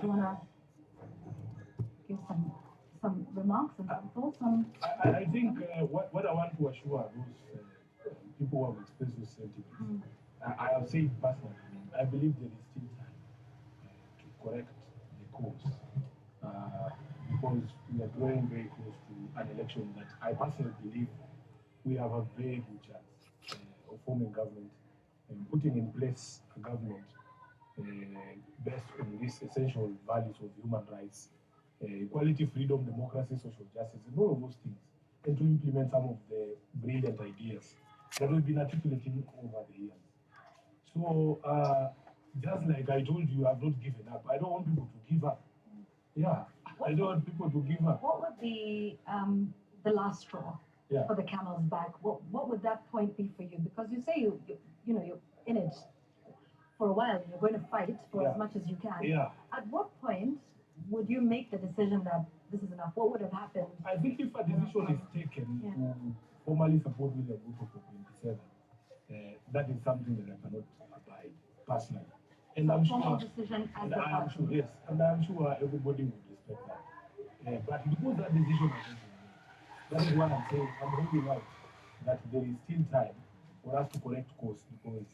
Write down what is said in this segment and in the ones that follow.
Do you want to give some remarks and some thoughts on? I think what I want to assure those people who have expressed those sentiments, I have said personally, I believe there is still time to correct the course uh, because we are drawing very close to an election that I personally believe we have a very good chance of forming government and putting in place a government uh, based on these essential values of human rights, equality, freedom, democracy, social justice, and all of those things, and to implement some of the brilliant ideas that we've been articulating over the years. So, just like I told you, I've not given up. I don't want people to give up. Yeah, I don't want people to give up. What would be the last straw Yeah. for the camel's back? What would that point be for you? Because you say you're in it for a while and you're going to fight for Yeah. as much as you can. Yeah. At what point would you make the decision that this is enough? What would have happened? I think if a decision is taken to formally support William Ruto for 27, that is something that I cannot abide personally. And I'm Formal sure, decision as and the I am party. sure, yes, and I'm sure everybody would respect that. But because that decision has not been made, that is what I'm saying. I'm holding out that there is still time for us to correct course because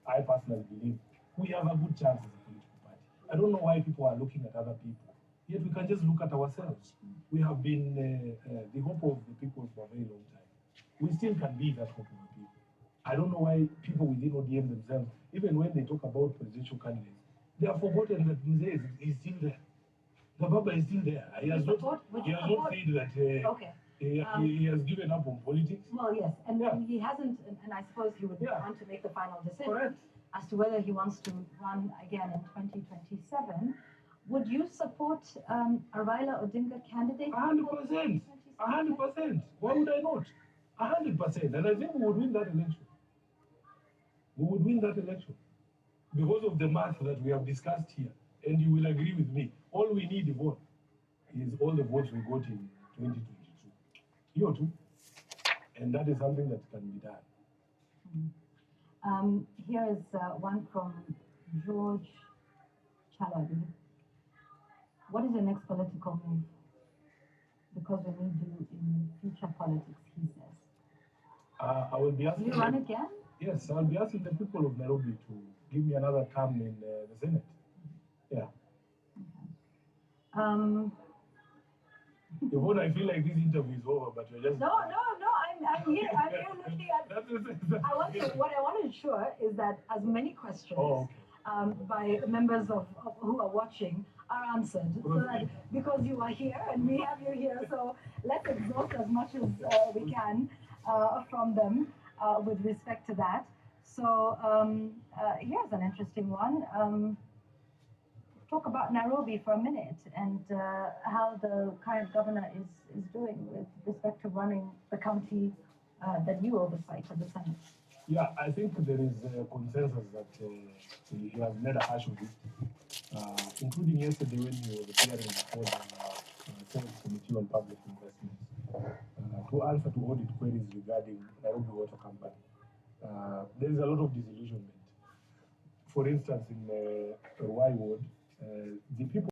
I personally believe we have a good chance as a political party. I don't know why people are looking at other people. Yet we can just look at ourselves. We have been the hope of the people for a very long time. We still can be that hope of the people. I don't know why people within ODM themselves, even when they talk about presidential candidates, they have forgotten that Mzee is still there. The Baba is still there. He has not said that Okay. he has given up on politics. Well, yes, and Yeah. he hasn't, and I suppose he would Yeah. want to make the final decision Correct. as to whether he wants to run again in 2027. Would you support a Raila Odinga candidate? 100%. 100%. Why would I not? 100%. And I think we would win that election. We would win that election because of the math that we have discussed here. And you will agree with me. All we need to vote is all the votes we got in 2022. You too. And that is something that can be done. Here is one from George Chalabi. What is your next political move? Because we need you in future politics, he says. I will be Will asking. you run again? Yes, I'll be asking the people of Nairobi to give me another term in the Senate. Yeah. Yvonne, I feel like this interview is over, but you're just. No. I'm here. I'm here looking at. What I want to ensure is that as many questions by members of who are watching are answered, so that because you are here and we have you here, so let's exhaust as much as we can from them with respect to that. So here's an interesting one. Talk about Nairobi for a minute and how the current governor is doing with respect to running the county that you oversight at the Senate. Yeah, I think there is a consensus that he has made a hash of it, including yesterday when he was appearing before the Senate Committee on Public Investments to answer to audit queries regarding Nairobi Water Company. There is a lot of disillusionment. For instance, in Ruai Ward, the people